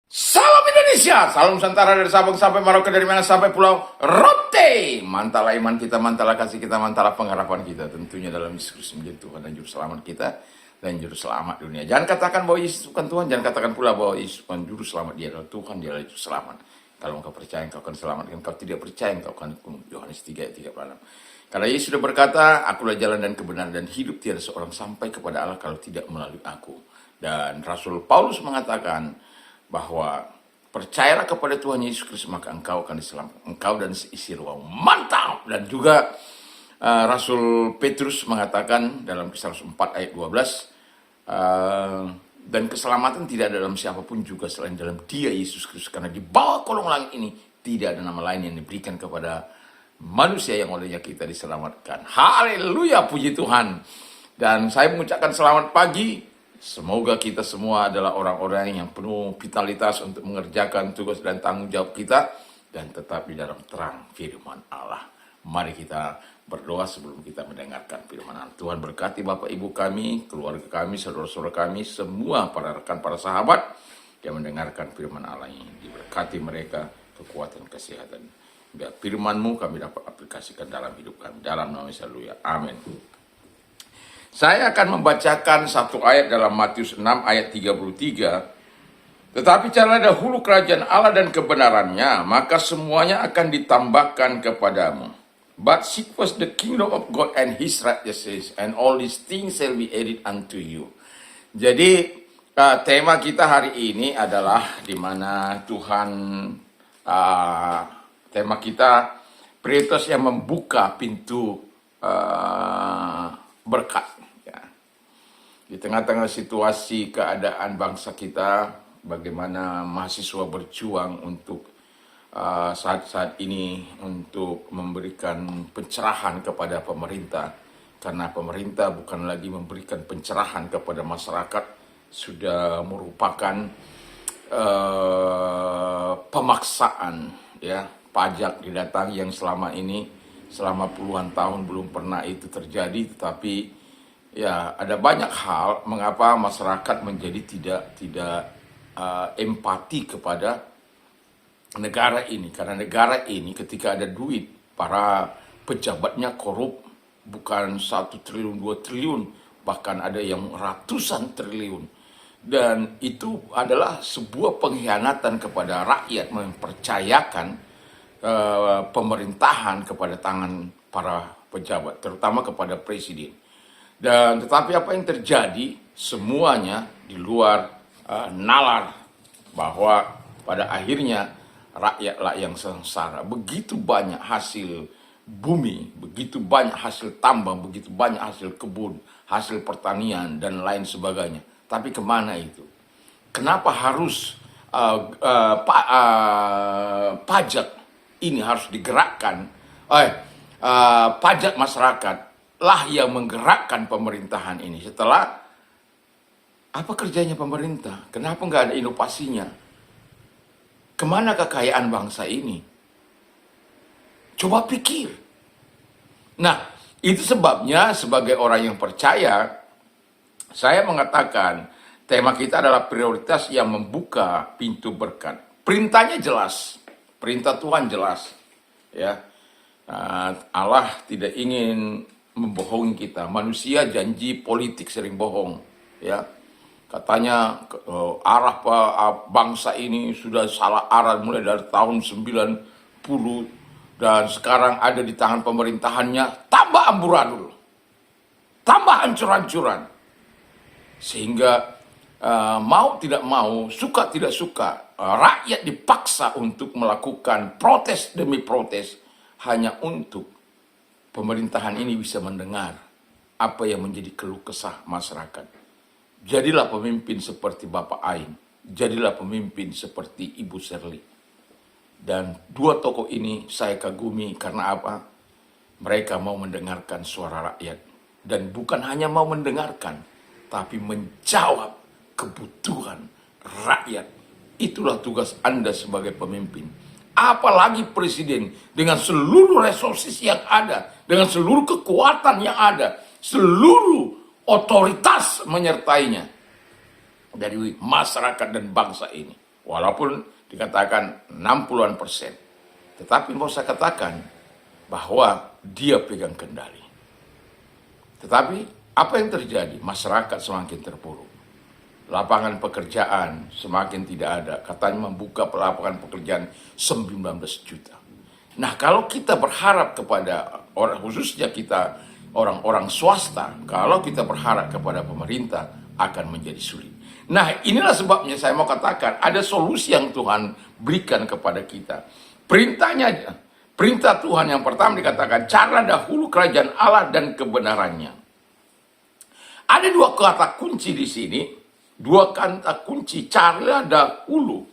Salam Indonesia, salam Nusantara dari Sabang sampai Merauke, dari mana sampai Pulau Rote. Mantalah iman kita, mantalah kasih kita, mantalah pengharapan kita. Tentunya dalam Yesus Kristus menjadi Tuhan dan Juru Selamat kita dan Juru Selamat dunia. Jangan katakan bahwa Yesus bukan Tuhan, jangan katakan pula bahwa Yesus bukan Juru Selamat. Dia adalah Tuhan, dia adalah Juru Selamat. Kalau engkau percaya, engkau akan selamat. Kalau engkau tidak percaya, engkau akan hukum. Yohanes 3 ayat 36. Karena Yesus sudah berkata, akulah jalan dan kebenaran dan hidup, tiada seorang sampai kepada Allah kalau tidak melalui aku. Dan Rasul Paulus mengatakan bahwa percayalah kepada Tuhan Yesus Kristus maka engkau akan diselamatkan, engkau dan seisi ruang. Mantap. Dan juga Rasul Petrus mengatakan dalam Kisah 4 ayat 12, dan keselamatan tidak ada dalam siapapun juga selain dalam Dia Yesus Kristus, karena di bawah kolong langit ini tidak ada nama lain yang diberikan kepada manusia yang olehnya kita diselamatkan. Haleluya, puji Tuhan. Dan saya mengucapkan selamat pagi. Semoga kita semua adalah orang-orang yang penuh vitalitas untuk mengerjakan tugas dan tanggung jawab kita dan tetap di dalam terang firman Allah. Mari kita berdoa sebelum kita mendengarkan firman Allah. Tuhan berkati Bapak Ibu kami, keluarga kami, saudara-saudara kami, semua para rekan, para sahabat yang mendengarkan firman Allah ini. Diberkati mereka kekuatan, kesehatan. Biar firman-Mu kami dapat aplikasikan dalam hidup kami. Dalam nama Yesus, haleluya. Amin. Saya akan membacakan satu ayat dalam Matius 6 ayat 33. Tetapi carilah dahulu kerajaan Allah dan kebenarannya, maka semuanya akan ditambahkan kepadamu. But seek first the kingdom of God and His righteousness, and all these things shall be added unto you. Jadi tema kita hari ini adalah di mana Tuhan, tema kita prioritas yang membuka pintu berkat. Di tengah-tengah situasi keadaan bangsa kita, bagaimana mahasiswa berjuang untuk saat-saat ini untuk memberikan pencerahan kepada pemerintah. Karena pemerintah bukan lagi memberikan pencerahan kepada masyarakat, sudah merupakan pemaksaan, ya, pajak didatangi yang selama ini, selama puluhan tahun belum pernah itu terjadi, tetapi ya, ada banyak hal mengapa masyarakat menjadi tidak empati kepada negara ini. Karena negara ini ketika ada duit, para pejabatnya korup, bukan 1 triliun, 2 triliun, bahkan ada yang ratusan triliun. Dan itu adalah sebuah pengkhianatan kepada rakyat, mempercayakan pemerintahan kepada tangan para pejabat, terutama kepada presiden. Dan tetapi apa yang terjadi, semuanya di luar nalar, bahwa pada akhirnya rakyatlah yang sengsara. Begitu banyak hasil bumi, begitu banyak hasil tambang, begitu banyak hasil kebun, hasil pertanian dan lain sebagainya. Tapi kemana itu? Kenapa harus pajak ini harus digerakkan? Pajak masyarakat lah yang menggerakkan pemerintahan ini. Setelah apa kerjanya pemerintah? Kenapa nggak ada inovasinya? Kemana kekayaan bangsa ini? Coba pikir. Nah, itu sebabnya sebagai orang yang percaya, saya mengatakan tema kita adalah prioritas yang membuka pintu berkat. Perintahnya jelas, perintah Tuhan jelas, ya. Allah tidak ingin membohongi kita. Manusia janji politik sering bohong, ya. Katanya arah bangsa ini sudah salah arah mulai dari tahun 90 dan sekarang ada di tangan pemerintahannya, tambah amburadul, tambah hancur-hancuran. Sehingga mau tidak mau, suka tidak suka, rakyat dipaksa untuk melakukan protes demi protes hanya untuk pemerintahan ini bisa mendengar apa yang menjadi keluh kesah masyarakat. Jadilah pemimpin seperti Bapak Aing, jadilah pemimpin seperti Ibu Shirley. Dan dua tokoh ini saya kagumi karena apa? Mereka mau mendengarkan suara rakyat. Dan bukan hanya mau mendengarkan, tapi menjawab kebutuhan rakyat. Itulah tugas Anda sebagai pemimpin. Apalagi presiden dengan seluruh resources yang ada, dengan seluruh kekuatan yang ada, seluruh otoritas menyertainya dari masyarakat dan bangsa ini. Walaupun dikatakan 60-an%. Tetapi mau saya katakan bahwa dia pegang kendali. Tetapi apa yang terjadi? Masyarakat semakin terpuruk. Lapangan pekerjaan semakin tidak ada. Katanya membuka lapangan pekerjaan 19 juta. Nah, kalau kita berharap kepada orang, khususnya kita orang-orang swasta, kalau kita berharap kepada pemerintah akan menjadi sulit. Nah, inilah sebabnya saya mau katakan ada solusi yang Tuhan berikan kepada kita. Perintah Tuhan yang pertama dikatakan, carilah dahulu kerajaan Allah dan kebenarannya. Ada dua kata kunci di sini, dua kata kunci, carilah dahulu.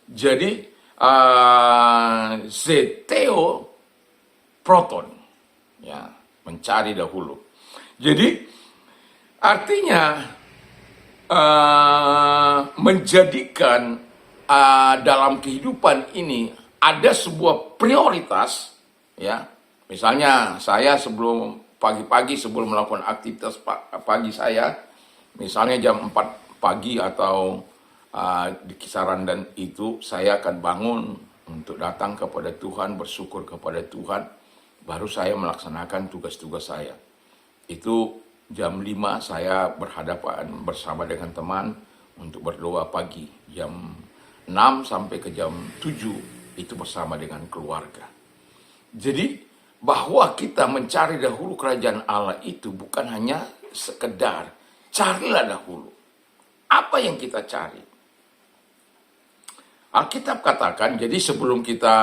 Jadi, zeteo proton, ya, mencari dahulu. Jadi, artinya menjadikan dalam kehidupan ini ada sebuah prioritas, ya. Misalnya saya sebelum pagi-pagi sebelum melakukan aktivitas pagi saya, misalnya jam 4 pagi atau di kisaran dan itu, saya akan bangun untuk datang kepada Tuhan, bersyukur kepada Tuhan, baru saya melaksanakan tugas-tugas saya. Itu jam 5 saya berhadapan bersama dengan teman untuk berdoa pagi. Jam 6 sampai ke jam 7 itu bersama dengan keluarga. Jadi bahwa kita mencari dahulu kerajaan Allah itu bukan hanya sekedar carilah dahulu. Apa yang kita cari? Alkitab katakan, jadi sebelum kita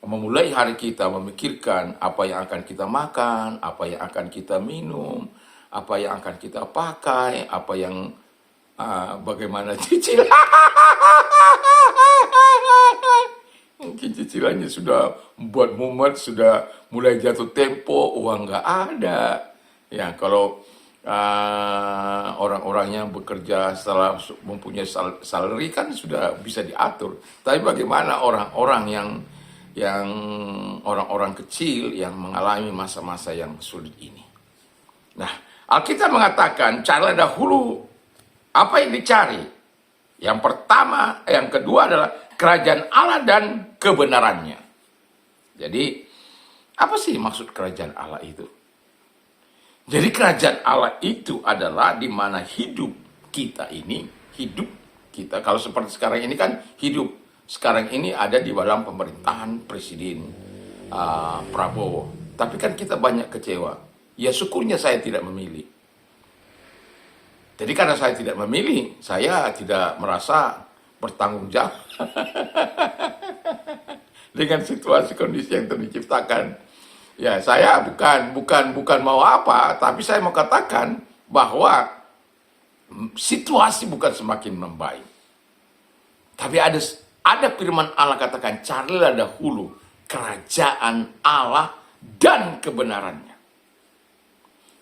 memulai hari kita memikirkan apa yang akan kita makan, apa yang akan kita minum, apa yang akan kita pakai, apa yang bagaimana cicilan. Mungkin cicilannya sudah membuat mumet, sudah mulai jatuh tempo, uang nggak ada. Ya, kalau orang-orang yang bekerja setelah mempunyai salary kan sudah bisa diatur. Tapi bagaimana orang-orang yang orang-orang kecil yang mengalami masa-masa yang sulit ini? Nah, Alkitab mengatakan carilah dahulu apa yang dicari. Yang pertama, yang kedua adalah kerajaan Allah dan kebenarannya. Jadi, apa sih maksud kerajaan Allah itu? Jadi kerajaan Allah itu adalah di mana hidup kita, kalau seperti sekarang ini kan hidup sekarang ini ada di dalam pemerintahan Presiden Prabowo. Tapi kan kita banyak kecewa. Ya syukurnya saya tidak memilih. Jadi karena saya tidak memilih, saya tidak merasa bertanggung jawab dengan situasi kondisi yang telah diciptakan. Ya, saya bukan mau apa, tapi saya mau katakan bahwa situasi bukan semakin membaik. Tapi ada firman Allah katakan, carilah dahulu kerajaan Allah dan kebenarannya.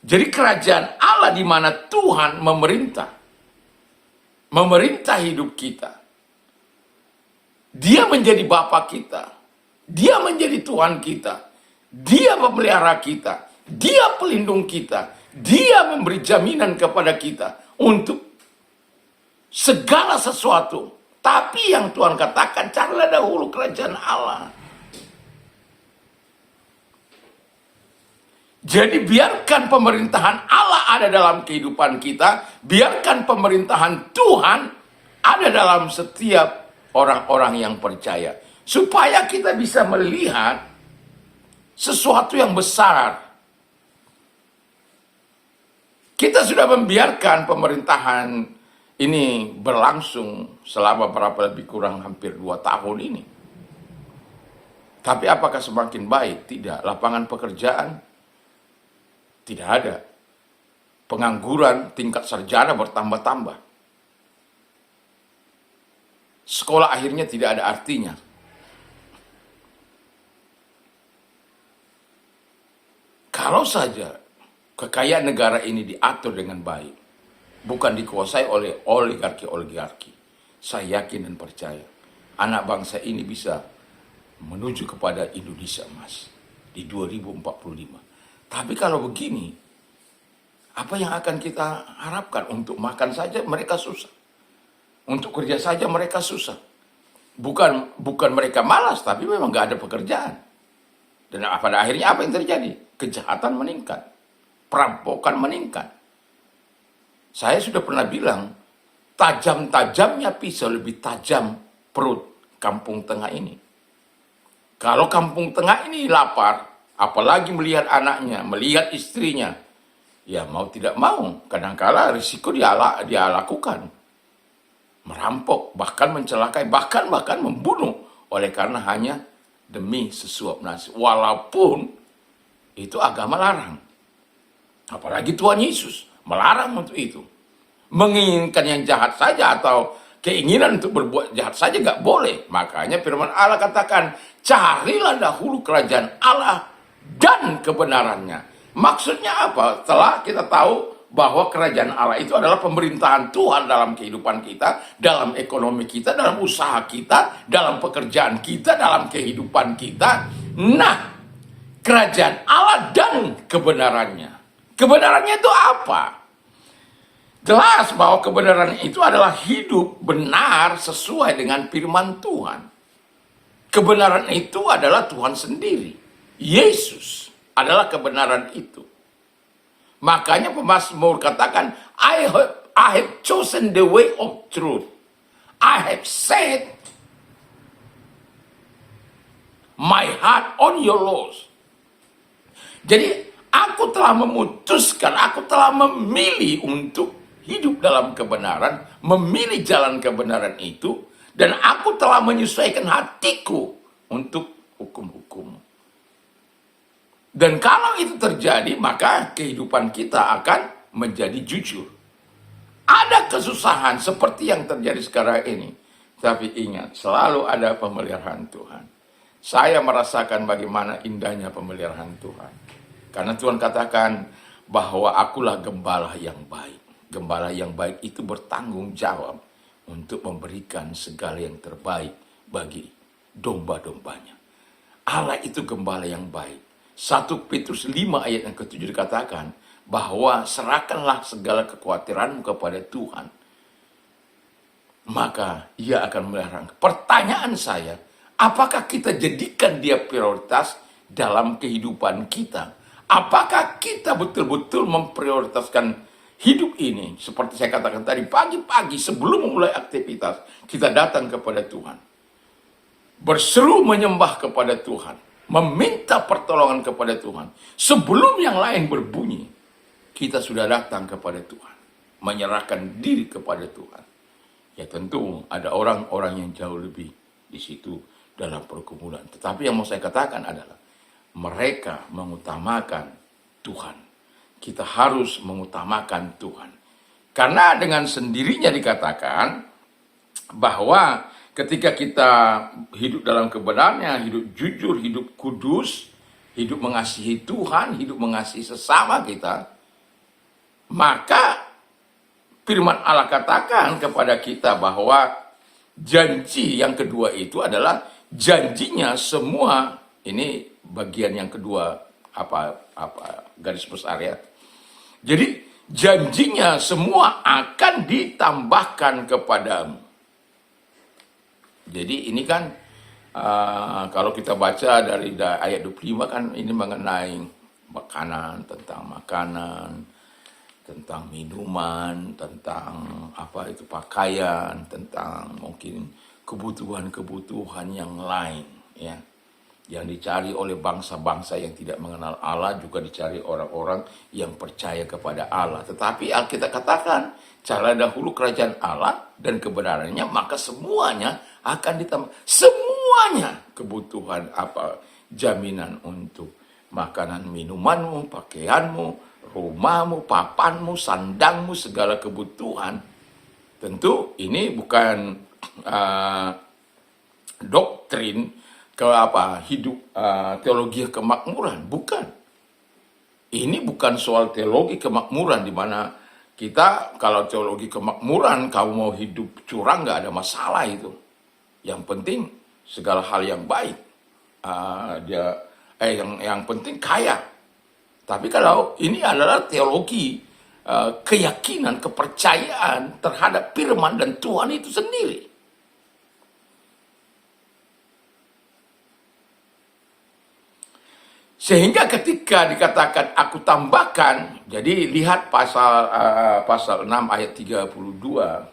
Jadi kerajaan Allah di mana Tuhan memerintah hidup kita. Dia menjadi Bapa kita, Dia menjadi Tuhan kita. Dia memelihara kita, Dia pelindung kita, Dia memberi jaminan kepada kita untuk segala sesuatu. Tapi yang Tuhan katakan, carilah dahulu kerajaan Allah. Jadi biarkan pemerintahan Allah ada dalam kehidupan kita, biarkan pemerintahan Tuhan ada dalam setiap orang-orang yang percaya. Supaya kita bisa melihat sesuatu yang besar. Kita sudah membiarkan pemerintahan ini berlangsung selama lebih kurang hampir 2 tahun ini. Tapi apakah semakin baik? Tidak. Lapangan pekerjaan tidak ada. Pengangguran tingkat sarjana bertambah-tambah. Sekolah akhirnya tidak ada artinya. Kalau saja kekayaan negara ini diatur dengan baik, bukan dikuasai oleh oligarki-oligarki, saya yakin dan percaya anak bangsa ini bisa menuju kepada Indonesia emas di 2045. Tapi kalau begini, apa yang akan kita harapkan? Untuk makan saja mereka susah. Untuk kerja saja mereka susah. Bukan mereka malas, tapi memang nggak ada pekerjaan. Dan pada akhirnya apa yang terjadi? Kejahatan meningkat, perampokan meningkat. Saya sudah pernah bilang, tajam-tajamnya pisau lebih tajam perut kampung tengah ini. Kalau kampung tengah ini lapar, apalagi melihat anaknya, melihat istrinya, ya mau tidak mau, kadangkala risiko dia lakukan. Merampok, bahkan mencelakai, bahkan membunuh, oleh karena hanya demi sesuap nasi. Walaupun itu agama larang. Apalagi Tuhan Yesus melarang untuk itu. Menginginkan yang jahat saja atau keinginan untuk berbuat jahat saja gak boleh. Makanya firman Allah katakan, carilah dahulu kerajaan Allah dan kebenarannya. Maksudnya apa? Setelah kita tahu bahwa kerajaan Allah itu adalah pemerintahan Tuhan dalam kehidupan kita, dalam ekonomi kita, dalam usaha kita, dalam pekerjaan kita, dalam kehidupan kita. Nah, kerajaan Allah dan kebenarannya. Kebenarannya itu apa? Jelas bahwa kebenaran itu adalah hidup benar sesuai dengan firman Tuhan. Kebenaran itu adalah Tuhan sendiri. Yesus adalah kebenaran itu. Makanya pemazmur katakan, I have chosen the way of truth. I have set my heart on your laws. Jadi aku telah memutuskan, aku telah memilih untuk hidup dalam kebenaran, memilih jalan kebenaran itu, dan aku telah menyesuaikan hatiku untuk hukum-hukum. Dan kalau itu terjadi, maka kehidupan kita akan menjadi jujur. Ada kesusahan seperti yang terjadi sekarang ini. Tapi ingat, selalu ada pemeliharaan Tuhan. Saya merasakan bagaimana indahnya pemeliharaan Tuhan. Karena Tuhan katakan bahwa akulah gembala yang baik. Gembala yang baik itu bertanggung jawab untuk memberikan segala yang terbaik bagi domba-dombanya. Allah itu gembala yang baik. 1 Petrus 5 ayat yang ke-7 dikatakan bahwa serahkanlah segala kekhawatiranmu kepada Tuhan, maka ia akan memelihara. Pertanyaan saya, apakah kita jadikan dia prioritas dalam kehidupan kita? Apakah kita betul-betul memprioritaskan hidup ini? Seperti saya katakan tadi, pagi-pagi sebelum memulai aktivitas, kita datang kepada Tuhan, berseru menyembah kepada Tuhan, meminta pertolongan kepada Tuhan. Sebelum yang lain berbunyi, kita sudah datang kepada Tuhan, menyerahkan diri kepada Tuhan. Ya tentu ada orang-orang yang jauh lebih di situ dalam pergumulan. Tetapi yang mau saya katakan adalah, mereka mengutamakan Tuhan. Kita harus mengutamakan Tuhan. Karena dengan sendirinya dikatakan bahwa ketika kita hidup dalam kebenarannya, hidup jujur, hidup kudus, hidup mengasihi Tuhan, hidup mengasihi sesama kita, maka firman Allah katakan kepada kita bahwa janji yang kedua itu adalah janjinya semua. Ini bagian yang kedua, garis besar ya. Jadi janjinya semua akan ditambahkan kepadamu. Jadi ini kan kalau kita baca dari ayat 25 kan ini mengenai makanan, tentang minuman, tentang pakaian, tentang mungkin kebutuhan-kebutuhan yang lain ya. Yang dicari oleh bangsa-bangsa yang tidak mengenal Allah, juga dicari orang-orang yang percaya kepada Allah. Tetapi Alkitab katakan, carilah dahulu kerajaan Allah dan kebenarannya, maka semuanya akan ditambah. Semuanya kebutuhan jaminan untuk makanan, minumanmu, pakaianmu, rumahmu, papanmu, sandangmu, segala kebutuhan. Tentu ini bukan doktrin hidup teologi kemakmuran, bukan. Ini bukan soal teologi kemakmuran di mana kita kalau teologi kemakmuran kamu mau hidup curang nggak ada masalah itu. Yang penting segala hal yang baik, yang penting kaya. Tapi kalau ini adalah teologi keyakinan, kepercayaan terhadap firman dan Tuhan itu sendiri. Sehingga ketika dikatakan aku tambahkan, jadi lihat pasal 6 ayat 32,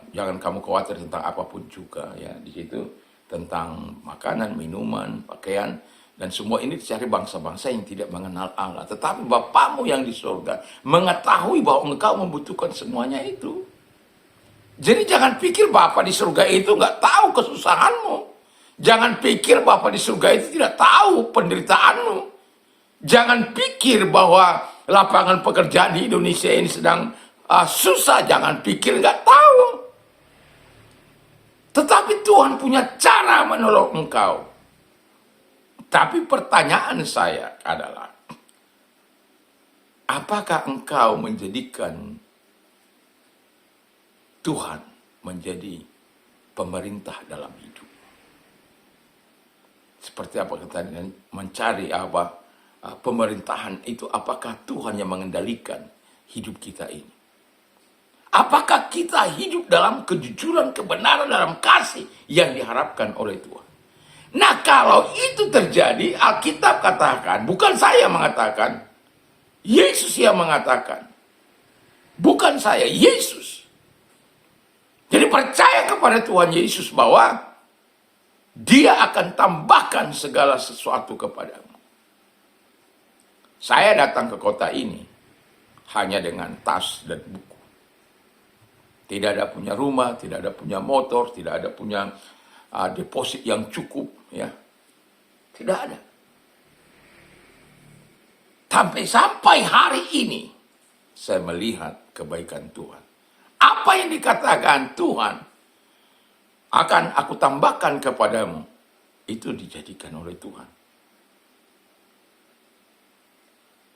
jangan kamu khawatir tentang apapun juga ya di situ, tentang makanan, minuman, pakaian, dan semua ini dicari bangsa-bangsa yang tidak mengenal Allah. Tetapi Bapamu yang di surga mengetahui bahwa engkau membutuhkan semuanya itu. Jadi jangan pikir Bapa di surga itu nggak tahu kesusahanmu. Jangan pikir Bapa di surga itu tidak tahu penderitaanmu. Jangan pikir bahwa lapangan pekerjaan di Indonesia ini sedang susah. Jangan pikir nggak tahu. Tetapi Tuhan punya cara menolong engkau. Tapi pertanyaan saya adalah, apakah engkau menjadikan Tuhan menjadi pemerintah dalam hidup? Seperti apa kita mencari pemerintahan itu, apakah Tuhan yang mengendalikan hidup kita ini? Apakah kita hidup dalam kejujuran, kebenaran, dalam kasih yang diharapkan oleh Tuhan? Nah, kalau itu terjadi, Alkitab katakan, bukan saya mengatakan, Yesus yang mengatakan. Bukan saya, Yesus. Jadi percaya kepada Tuhan Yesus bahwa Dia akan tambahkan segala sesuatu kepadamu. Saya datang ke kota ini hanya dengan tas dan buku. Tidak ada punya rumah, tidak ada punya motor, tidak ada punya deposit yang cukup, ya. Tidak ada. Sampai hari ini saya melihat kebaikan Tuhan. Apa yang dikatakan Tuhan akan aku tambahkan kepadamu, itu dijadikan oleh Tuhan.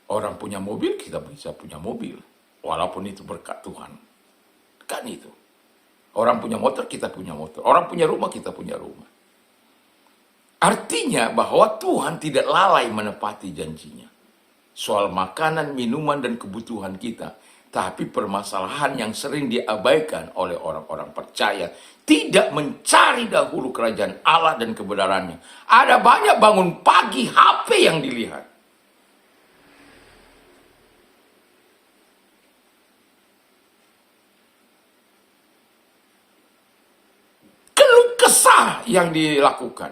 Orang punya mobil, kita bisa punya mobil. Walaupun itu berkat Tuhan. Kan itu. Orang punya motor, kita punya motor. Orang punya rumah, kita punya rumah. Artinya bahwa Tuhan tidak lalai menepati janjinya. Soal makanan, minuman, dan kebutuhan kita. Tapi permasalahan yang sering diabaikan oleh orang-orang percaya. Tidak mencari dahulu kerajaan Allah dan kebenarannya. Ada banyak bangun pagi HP yang dilihat. Kesah yang dilakukan,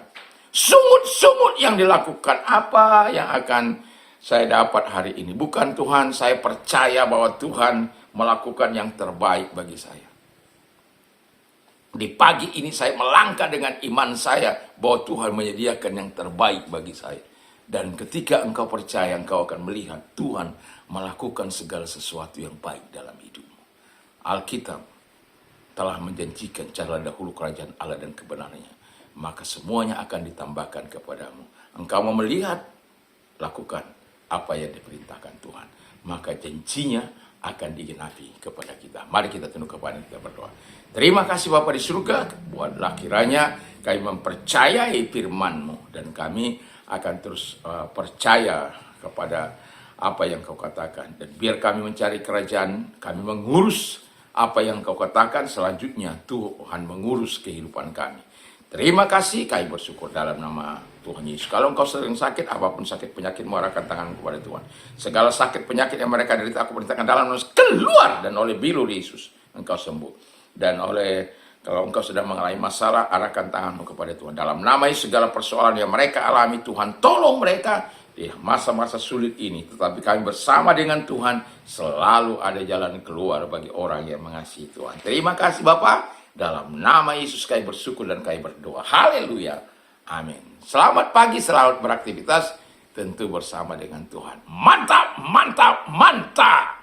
sungut-sungut yang dilakukan. Apa yang akan saya dapat hari ini? Bukan Tuhan, saya percaya bahwa Tuhan melakukan yang terbaik bagi saya. Di pagi ini saya melangkah dengan iman saya bahwa Tuhan menyediakan yang terbaik bagi saya. Dan ketika engkau percaya, engkau akan melihat Tuhan melakukan segala sesuatu yang baik dalam hidupmu. Alkitab telah menjanjikan carilah dahulu kerajaan Allah dan kebenarannya, maka semuanya akan ditambahkan kepadamu. Engkau mau melihat, lakukan apa yang diperintahkan Tuhan, maka janjinya akan digenapi kepada kita. Mari kita tunduk kepada kita berdoa. Terima kasih Bapa di surga, buatlah kiranya kami mempercayai firman-Mu, dan kami akan terus percaya kepada apa yang Kau katakan. Dan biar kami mencari kerajaan, kami mengurus apa yang Kau katakan, selanjutnya Tuhan mengurus kehidupan kami. Terima kasih, kami bersyukur dalam nama Tuhan Yesus. Kalau engkau sedang sakit, apapun sakit penyakitmu, arahkan tangan kepada Tuhan. Segala sakit penyakit yang mereka derita, aku perintahkan dalam nama Yesus, keluar, dan oleh bilu Yesus engkau sembuh. Dan kalau engkau sedang mengalami masalah, arahkan tanganmu kepada Tuhan. Dalam nama Yesus, segala persoalan yang mereka alami, Tuhan tolong mereka di masa-masa sulit ini. Tetapi kami bersama dengan Tuhan, selalu ada jalan keluar bagi orang yang mengasihi Tuhan. Terima kasih Bapak. Dalam nama Yesus kami bersyukur dan kami berdoa. Haleluya. Amin. Selamat pagi, selamat beraktivitas. Tentu bersama dengan Tuhan. Mantap, mantap, mantap.